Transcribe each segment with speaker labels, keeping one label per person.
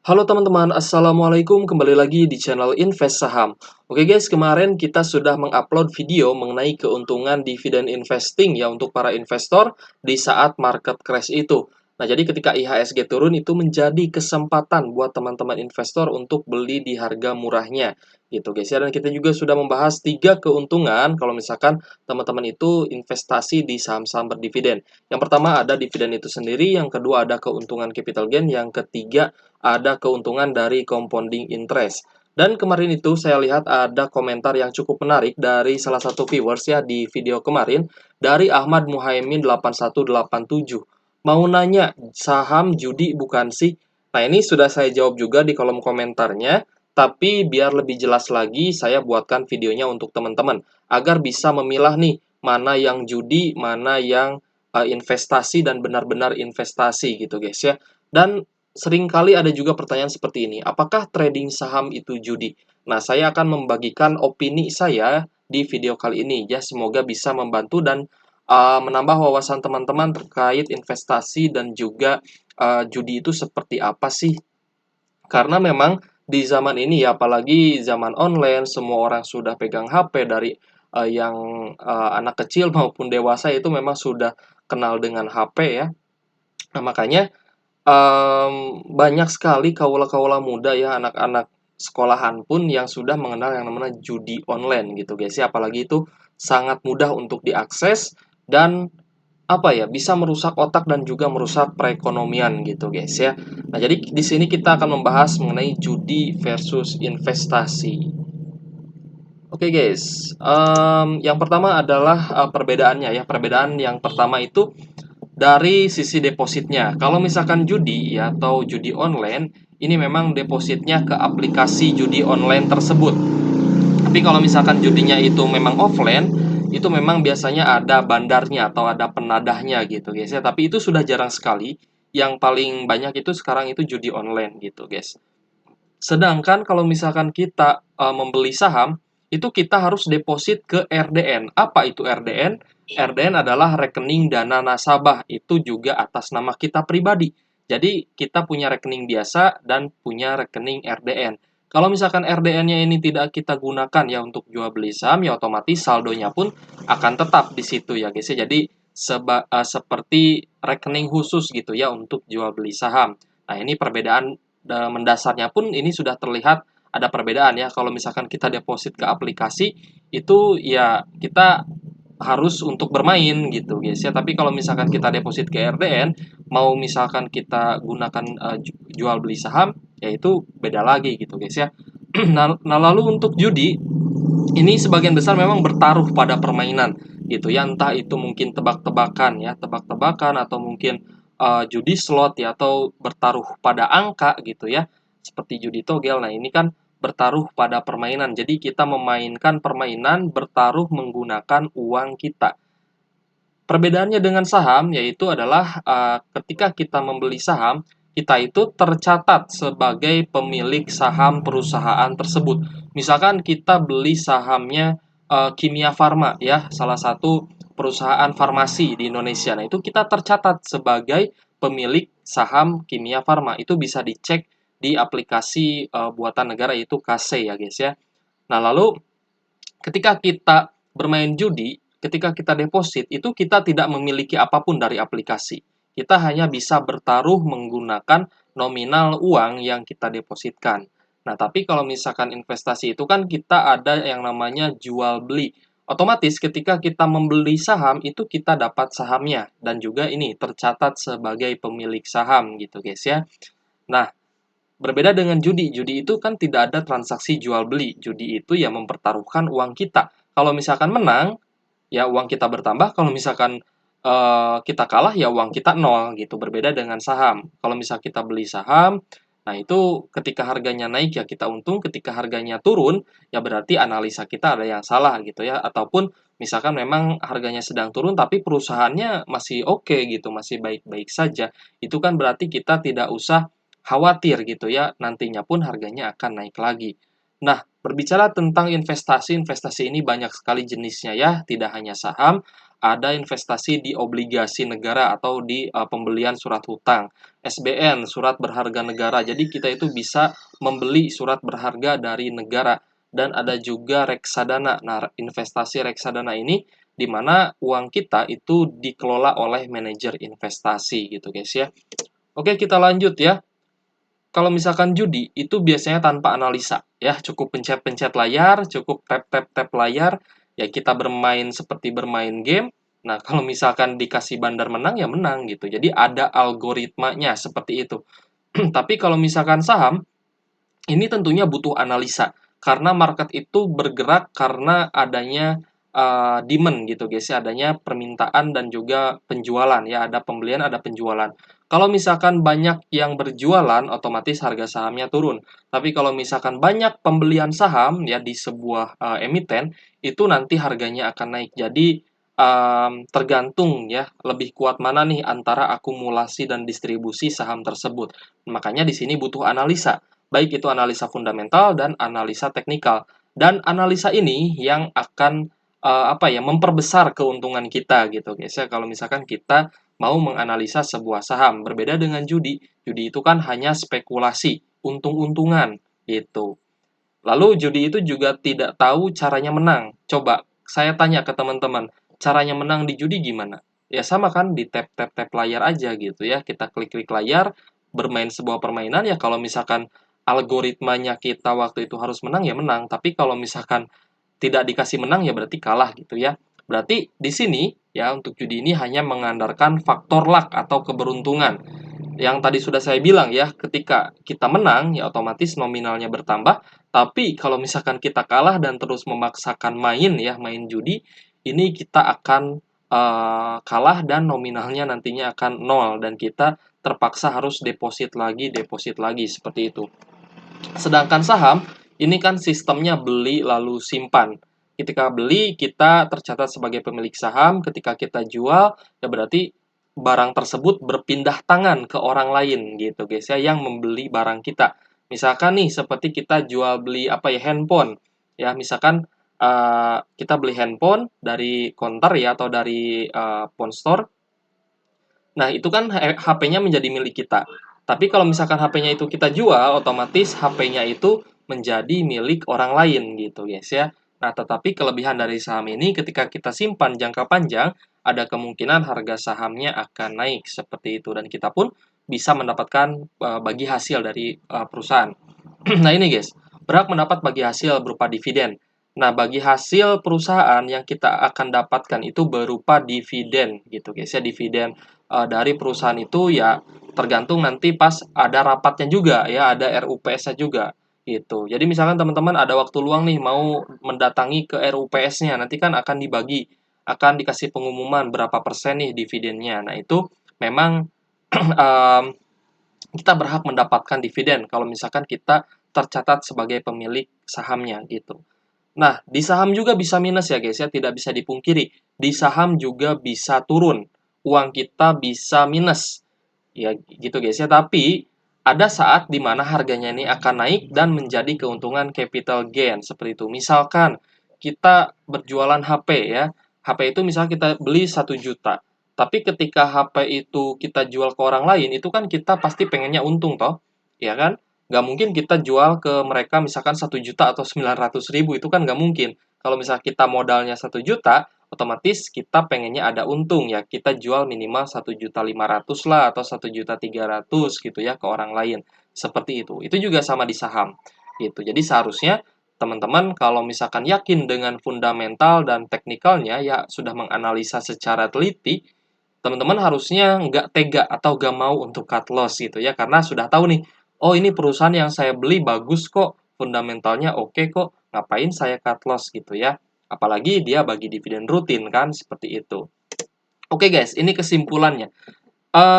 Speaker 1: Halo teman-teman, Assalamualaikum, kembali lagi di channel Invest Saham. Oke guys, kemarin kita sudah mengupload video mengenai keuntungan dividen investing ya untuk para investor di saat market crash itu. Nah, jadi ketika IHSG turun itu menjadi kesempatan buat teman-teman investor untuk beli di harga murahnya gitu guys ya. Dan kita juga sudah membahas 3 keuntungan kalau misalkan teman-teman itu investasi di saham-saham berdividen. Yang pertama ada dividen itu sendiri, yang kedua ada keuntungan capital gain, yang ketiga ada keuntungan dari compounding interest. Dan kemarin itu saya lihat ada komentar yang cukup menarik dari salah satu viewers ya di video kemarin dari Ahmad Muhaimin 8187. Mau nanya, saham judi bukan sih? Nah, ini sudah saya jawab juga di kolom komentarnya, tapi biar lebih jelas lagi saya buatkan videonya untuk teman-teman agar bisa memilah nih mana yang judi, mana yang investasi dan benar-benar investasi gitu guys ya. Dan seringkali ada juga pertanyaan seperti ini, apakah trading saham itu judi? Nah, saya akan membagikan opini saya di video kali ini ya, semoga bisa membantu dan menambah wawasan teman-teman terkait investasi dan juga judi itu seperti apa sih? Karena memang di zaman ini ya, apalagi zaman online, semua orang sudah pegang HP dari yang anak kecil maupun dewasa itu memang sudah kenal dengan HP ya. Nah, makanya banyak sekali kaula-kaula muda ya, anak-anak sekolahan pun yang sudah mengenal yang namanya judi online gitu guys ya. Apalagi itu sangat mudah untuk diakses dan apa ya, bisa merusak otak dan juga merusak perekonomian gitu guys ya. Nah, jadi di sini kita akan membahas mengenai judi versus investasi. Oke guys, yang pertama adalah perbedaannya ya. Perbedaan yang pertama itu dari sisi depositnya. Kalau misalkan judi ya atau judi online, ini memang depositnya ke aplikasi judi online tersebut. Tapi kalau misalkan judinya itu memang offline, itu memang biasanya ada bandarnya atau ada penadahnya gitu guys ya. Tapi itu sudah jarang sekali. Yang paling banyak itu sekarang itu judi online gitu guys. Sedangkan kalau misalkan kita membeli saham, itu kita harus deposit ke RDN. Apa itu RDN? RDN adalah rekening dana nasabah, itu juga atas nama kita pribadi. Jadi kita punya rekening biasa dan punya rekening RDN. Kalau misalkan RDN-nya ini tidak kita gunakan ya untuk jual beli saham, ya otomatis saldonya pun akan tetap di situ ya guys ya. Jadi seperti rekening khusus gitu ya untuk jual beli saham. Nah, ini perbedaan mendasarnya pun ini sudah terlihat ada perbedaan ya. Kalau misalkan kita deposit ke aplikasi itu ya kita harus untuk bermain gitu guys ya. Tapi kalau misalkan kita deposit ke RDN, mau misalkan kita gunakan jual beli saham, ya itu beda lagi gitu guys ya. Nah, lalu untuk judi ini sebagian besar memang bertaruh pada permainan gitu ya, entah itu mungkin tebak-tebakan ya, tebak-tebakan atau mungkin judi slot ya, atau bertaruh pada angka gitu ya, seperti judi togel. Nah, ini kan bertaruh pada permainan. Jadi kita memainkan permainan bertaruh menggunakan uang kita. Perbedaannya dengan saham yaitu adalah ketika kita membeli saham, kita itu tercatat sebagai pemilik saham perusahaan tersebut. Misalkan kita beli sahamnya Kimia Farma ya, salah satu perusahaan farmasi di Indonesia. Nah, itu kita tercatat sebagai pemilik saham Kimia Farma. Itu bisa dicek di aplikasi buatan negara yaitu Kase ya guys ya. Nah, lalu ketika kita bermain judi, ketika kita deposit, itu kita tidak memiliki apapun dari aplikasi. Kita hanya bisa bertaruh menggunakan nominal uang yang kita depositkan. Nah, tapi kalau misalkan investasi itu kan kita ada yang namanya jual beli. Otomatis ketika kita membeli saham itu kita dapat sahamnya dan juga ini tercatat sebagai pemilik saham gitu guys ya. Nah, berbeda dengan judi. Judi itu kan tidak ada transaksi jual beli. Judi itu ya mempertaruhkan uang kita. Kalau misalkan menang, ya uang kita bertambah. Kalau misalkan kita kalah, ya uang kita nol gitu. Berbeda dengan saham. Kalau misal kita beli saham, nah itu ketika harganya naik ya kita untung. Ketika harganya turun, ya berarti analisa kita ada yang salah gitu ya. Ataupun misalkan memang harganya sedang turun, tapi perusahaannya masih oke gitu, masih baik-baik saja. Itu kan berarti kita tidak usah khawatir gitu ya, nantinya pun harganya akan naik lagi. Nah, berbicara tentang investasi, investasi ini banyak sekali jenisnya ya, tidak hanya saham, ada investasi di obligasi negara atau di pembelian surat hutang, SBN, surat berharga negara. Jadi kita itu bisa membeli surat berharga dari negara, dan ada juga reksadana. Nah, investasi reksadana ini di mana uang kita itu dikelola oleh manajer investasi gitu guys ya. Oke, kita lanjut ya. Kalau misalkan judi, itu biasanya tanpa analisa, ya. Cukup pencet-pencet layar, cukup tap-tap-tap layar, ya kita bermain seperti bermain game. Nah, kalau misalkan dikasih bandar menang, ya menang gitu. Jadi ada algoritmanya seperti itu. Tapi kalau misalkan saham, ini tentunya butuh analisa, karena market itu bergerak karena adanya demand gitu guys ya, adanya permintaan dan juga penjualan ya, ada pembelian, ada penjualan. Kalau misalkan banyak yang berjualan, otomatis harga sahamnya turun. Tapi kalau misalkan banyak pembelian saham ya di sebuah emiten, itu nanti harganya akan naik. Jadi tergantung ya, lebih kuat mana nih antara akumulasi dan distribusi saham tersebut. Makanya di sini butuh analisa, baik itu analisa fundamental dan analisa teknikal. Dan analisa ini yang akan memperbesar keuntungan kita gitu guys ya. Kalau misalkan kita mau menganalisa sebuah saham, berbeda dengan judi. Judi itu kan hanya spekulasi, untung-untungan gitu. Lalu judi itu juga tidak tahu caranya menang. Coba saya tanya ke teman-teman, caranya menang di judi gimana? Ya sama kan, di tap-tap-tap layar aja gitu ya. Kita klik-klik layar, bermain sebuah permainan ya, kalau misalkan algoritmanya kita waktu itu harus menang ya menang. Tapi kalau misalkan tidak dikasih menang ya berarti kalah gitu ya. Berarti di sini ya, untuk judi ini hanya mengandalkan faktor luck atau keberuntungan. Yang tadi sudah saya bilang ya, ketika kita menang ya otomatis nominalnya bertambah, tapi kalau misalkan kita kalah dan terus memaksakan main ya, main judi, ini kita akan kalah dan nominalnya nantinya akan nol, dan kita terpaksa harus deposit lagi seperti itu. Sedangkan saham, ini kan sistemnya beli lalu simpan. Ketika beli, kita tercatat sebagai pemilik saham. Ketika kita jual, ya berarti barang tersebut berpindah tangan ke orang lain gitu guys ya, yang membeli barang kita. Misalkan nih, seperti kita jual beli handphone. Ya, misalkan kita beli handphone dari counter ya, atau dari phone store. Nah, itu kan HP-nya menjadi milik kita. Tapi kalau misalkan HP-nya itu kita jual, otomatis HP-nya itu menjadi milik orang lain gitu, guys ya. Nah, tetapi kelebihan dari saham ini, ketika kita simpan jangka panjang, ada kemungkinan harga sahamnya akan naik seperti itu, dan kita pun bisa mendapatkan bagi hasil dari perusahaan. Nah, ini guys, berhak mendapat bagi hasil berupa dividen. Nah, bagi hasil perusahaan yang kita akan dapatkan itu berupa dividen gitu guys ya. Dividen dari perusahaan itu ya tergantung nanti pas ada rapatnya juga ya, ada RUPS-nya juga gitu. Jadi misalkan teman-teman ada waktu luang nih mau mendatangi ke RUPS-nya, nanti kan akan dibagi, akan dikasih pengumuman berapa persen nih dividennya. Nah, itu memang kita berhak mendapatkan dividen kalau misalkan kita tercatat sebagai pemilik sahamnya gitu. Nah, di saham juga bisa minus ya guys ya, tidak bisa dipungkiri. Di saham juga bisa turun, uang kita bisa minus. Ya gitu guys ya, tapi ada saat di mana harganya ini akan naik dan menjadi keuntungan capital gain seperti itu. Misalkan kita berjualan HP ya, HP itu misalnya kita beli 1 juta. Tapi ketika HP itu kita jual ke orang lain, itu kan kita pasti pengennya untung toh, ya kan? Nggak mungkin kita jual ke mereka misalkan 1 juta atau 900.000, itu kan nggak mungkin. Kalau misalnya kita modalnya 1 juta, otomatis kita pengennya ada untung ya, kita jual minimal 1.500.000 lah, atau 1.300.000 gitu ya ke orang lain. Seperti itu juga sama di saham gitu. Jadi seharusnya teman-teman kalau misalkan yakin dengan fundamental dan teknikalnya ya, sudah menganalisa secara teliti, teman-teman harusnya nggak tega atau nggak mau untuk cut loss gitu ya, karena sudah tahu nih, oh ini perusahaan yang saya beli bagus kok, fundamentalnya oke kok, ngapain saya cut loss gitu ya, apalagi dia bagi dividen rutin kan, seperti itu. Oke guys, ini kesimpulannya.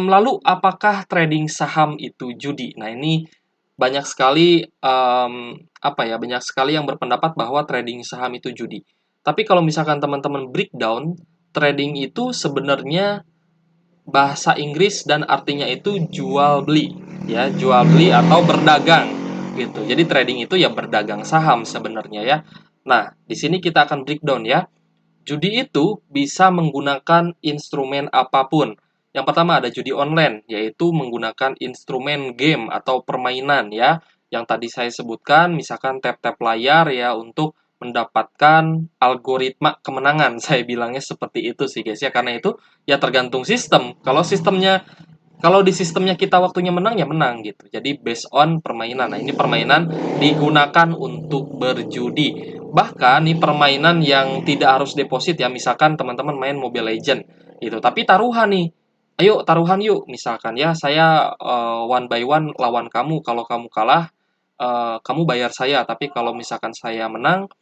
Speaker 1: Lalu apakah trading saham itu judi? Nah, ini banyak sekali banyak sekali yang berpendapat bahwa trading saham itu judi. Tapi kalau misalkan teman-teman breakdown, trading itu sebenarnya bahasa Inggris dan artinya itu jual beli ya, jual beli atau berdagang. gitu. Jadi trading itu ya berdagang saham sebenarnya ya. Nah, di sini kita akan breakdown ya. Judi itu bisa menggunakan instrumen apapun. Yang pertama ada judi online, yaitu menggunakan instrumen game atau permainan ya. Yang tadi saya sebutkan, misalkan tap-tap layar ya untuk mendapatkan algoritma kemenangan. Saya bilangnya seperti itu sih guys ya, karena itu ya tergantung sistem. Kalau di sistemnya kita waktunya menang ya menang gitu. Jadi based on permainan. Nah, ini permainan digunakan untuk berjudi. Bahkan nih permainan yang tidak harus deposit ya. Misalkan teman-teman main Mobile Legend gitu. Tapi taruhan nih. Ayo taruhan yuk. Misalkan ya saya one by one lawan kamu. Kalau kamu kalah kamu bayar saya. Tapi kalau misalkan saya menang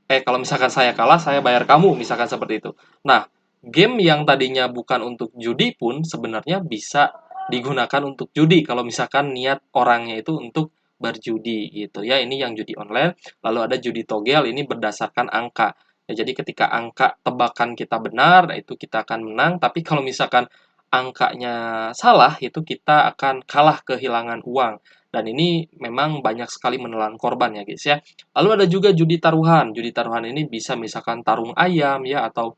Speaker 1: kalau misalkan saya kalah, saya bayar kamu, misalkan seperti itu. Nah, game yang tadinya bukan untuk judi pun sebenarnya bisa digunakan untuk judi kalau misalkan niat orangnya itu untuk berjudi gitu ya. Ini yang judi online. Lalu ada judi togel, ini berdasarkan angka. Ya, jadi ketika angka tebakan kita benar, itu kita akan menang. Tapi kalau misalkan angkanya salah, itu kita akan kalah kehilangan uang. Dan ini memang banyak sekali menelan korban ya guys ya. Lalu ada juga judi taruhan. Judi taruhan ini bisa misalkan tarung ayam ya atau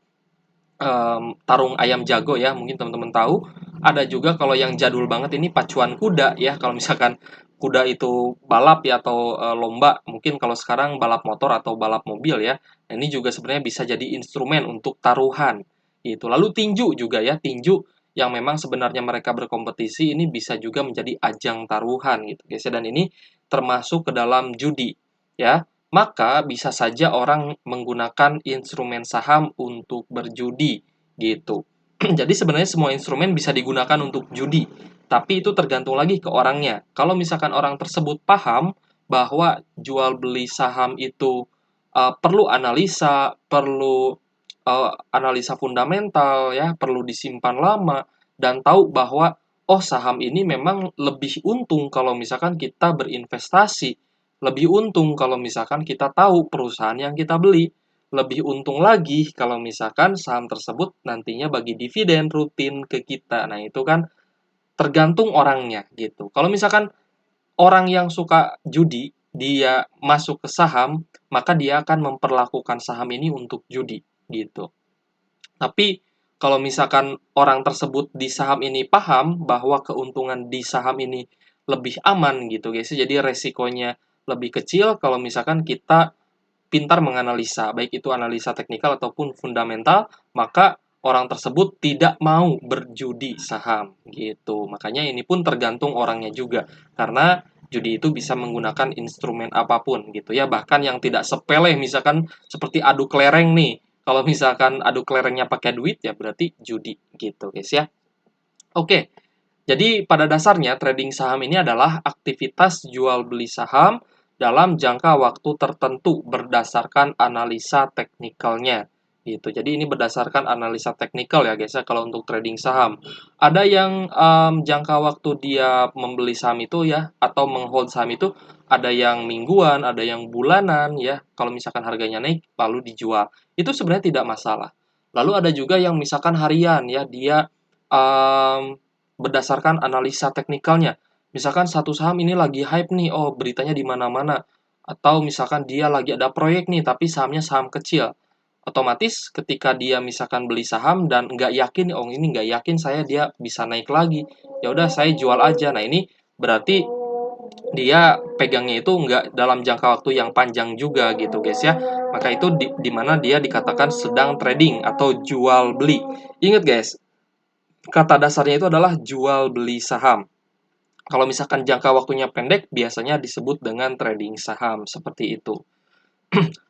Speaker 1: tarung ayam jago ya, mungkin teman-teman tahu. Ada juga kalau yang jadul banget ini pacuan kuda ya. Kalau misalkan kuda itu balap ya atau lomba, mungkin kalau sekarang balap motor atau balap mobil ya. Nah, ini juga sebenarnya bisa jadi instrumen untuk taruhan. Itu. Lalu tinju juga ya, tinju yang memang sebenarnya mereka berkompetisi ini bisa juga menjadi ajang taruhan gitu guys ya. Dan ini termasuk ke dalam judi ya. Maka bisa saja orang menggunakan instrumen saham untuk berjudi gitu. Jadi sebenarnya semua instrumen bisa digunakan untuk judi, tapi itu tergantung lagi ke orangnya. Kalau misalkan orang tersebut paham bahwa jual beli saham itu perlu analisa, perlu analisa fundamental ya, perlu disimpan lama dan tahu bahwa oh saham ini memang lebih untung kalau misalkan kita berinvestasi, lebih untung kalau misalkan kita tahu perusahaan yang kita beli, lebih untung lagi kalau misalkan saham tersebut nantinya bagi dividen rutin ke kita. Nah, itu kan tergantung orangnya gitu. Kalau misalkan orang yang suka judi, dia masuk ke saham, maka dia akan memperlakukan saham ini untuk judi gitu. Tapi kalau misalkan orang tersebut di saham ini paham bahwa keuntungan di saham ini lebih aman gitu guys. Jadi resikonya lebih kecil kalau misalkan kita pintar menganalisa, baik itu analisa teknikal ataupun fundamental, maka orang tersebut tidak mau berjudi saham gitu. Makanya ini pun tergantung orangnya juga. Karena judi itu bisa menggunakan instrumen apapun gitu ya. Bahkan yang tidak sepele misalkan seperti adu kelereng nih. Kalau misalkan adu kelerengnya pakai duit ya berarti judi gitu guys ya. Oke. Jadi pada dasarnya trading saham ini adalah aktivitas jual beli saham dalam jangka waktu tertentu berdasarkan analisa teknikalnya. Gitu. Jadi ini berdasarkan analisa teknikal ya guys ya kalau untuk trading saham. Ada yang jangka waktu dia membeli saham itu ya atau menghold saham itu ada yang mingguan, ada yang bulanan ya. Kalau misalkan harganya naik lalu dijual. Itu sebenarnya tidak masalah. Lalu ada juga yang misalkan harian ya dia berdasarkan analisa teknikalnya. Misalkan satu saham ini lagi hype nih, oh beritanya di mana-mana. Atau misalkan dia lagi ada proyek nih, tapi sahamnya saham kecil. Otomatis ketika dia misalkan beli saham dan nggak yakin, oh ini nggak yakin saya dia bisa naik lagi. Ya udah saya jual aja. Nah ini berarti dia pegangnya itu nggak dalam jangka waktu yang panjang juga gitu guys ya. Maka itu di mana dia dikatakan sedang trading atau jual beli. Ingat guys, kata dasarnya itu adalah jual beli saham. Kalau misalkan jangka waktunya pendek, biasanya disebut dengan trading saham, seperti itu.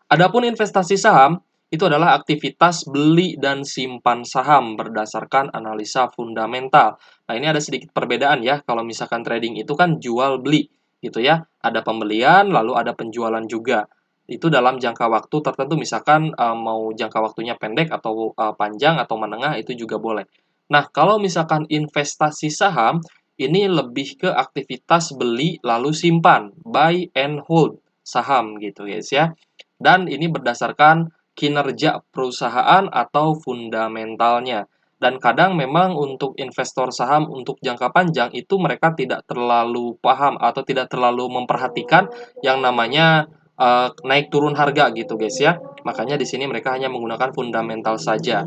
Speaker 1: Adapun investasi saham, itu adalah aktivitas beli dan simpan saham berdasarkan analisa fundamental. Nah, ini ada sedikit perbedaan ya. Kalau misalkan trading itu kan jual beli, gitu ya. Ada pembelian, lalu ada penjualan juga. Itu dalam jangka waktu tertentu, misalkan mau jangka waktunya pendek atau panjang atau menengah, itu juga boleh. Nah, kalau misalkan investasi saham, ini lebih ke aktivitas beli lalu simpan, buy and hold saham gitu guys ya. Dan ini berdasarkan kinerja perusahaan atau fundamentalnya. Dan kadang memang untuk investor saham untuk jangka panjang itu mereka tidak terlalu paham atau tidak terlalu memperhatikan yang namanya naik turun harga gitu guys ya. Makanya di sini mereka hanya menggunakan fundamental saja.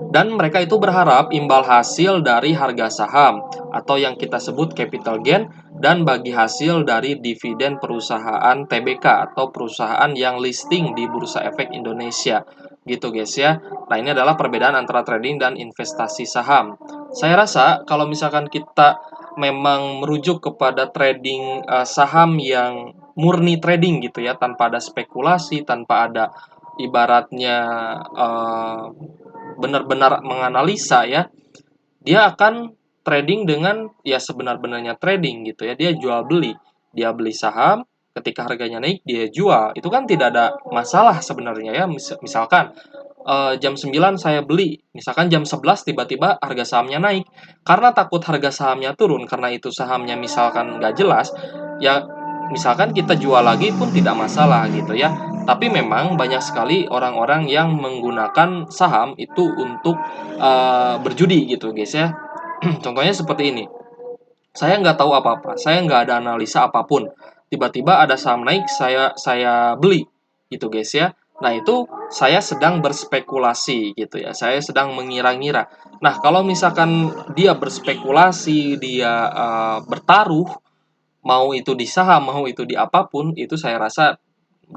Speaker 1: Dan mereka itu berharap imbal hasil dari harga saham atau yang kita sebut capital gain dan bagi hasil dari dividen perusahaan TBK atau perusahaan yang listing di Bursa Efek Indonesia. Gitu guys ya. Nah, ini adalah perbedaan antara trading dan investasi saham. Saya rasa kalau misalkan kita memang merujuk kepada trading saham yang murni trading gitu ya, tanpa ada spekulasi, tanpa ada ibaratnya benar-benar menganalisa ya, dia akan trading dengan ya sebenar-benarnya trading gitu ya. Dia jual beli. Dia beli saham, ketika harganya naik dia jual. Itu kan tidak ada masalah sebenarnya ya. Misalkan jam 9 saya beli, misalkan jam 11 tiba-tiba harga sahamnya naik. Karena takut harga sahamnya turun, karena itu sahamnya misalkan nggak jelas, ya misalkan kita jual lagi pun tidak masalah gitu ya. Tapi memang banyak sekali orang-orang yang menggunakan saham itu untuk berjudi gitu guys ya. Contohnya seperti ini. Saya nggak tahu apa-apa, saya nggak ada analisa apapun. Tiba-tiba ada saham naik, saya beli, gitu guys ya. Nah itu saya sedang berspekulasi gitu ya, saya sedang mengira-ngira. Nah kalau misalkan dia berspekulasi, dia bertaruh, mau itu di saham, mau itu di apapun, itu saya rasa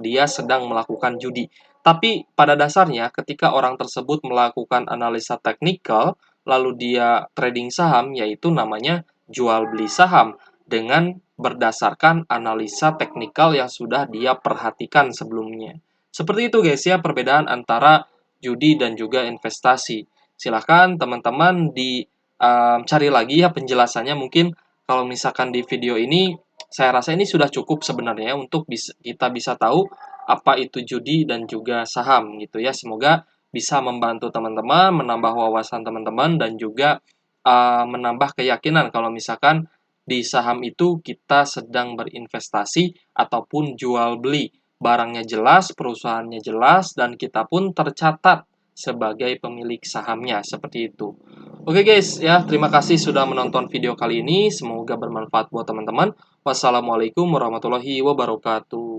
Speaker 1: dia sedang melakukan judi. Tapi pada dasarnya ketika orang tersebut melakukan analisa teknikal, lalu dia trading saham, yaitu namanya jual beli saham dengan berdasarkan analisa teknikal yang sudah dia perhatikan sebelumnya. Seperti itu guys ya perbedaan antara judi dan juga investasi. Silahkan teman-teman cari lagi ya penjelasannya, mungkin kalau misalkan di video ini, saya rasa ini sudah cukup sebenarnya untuk kita bisa tahu apa itu judi dan juga saham gitu ya. Semoga bisa membantu teman-teman, menambah wawasan teman-teman dan juga menambah keyakinan kalau misalkan di saham itu kita sedang berinvestasi ataupun jual beli. Barangnya jelas, perusahaannya jelas, dan kita pun tercatat sebagai pemilik sahamnya, seperti itu. Oke guys, ya terima kasih sudah menonton video kali ini. Semoga bermanfaat buat teman-teman. Wassalamualaikum warahmatullahi wabarakatuh.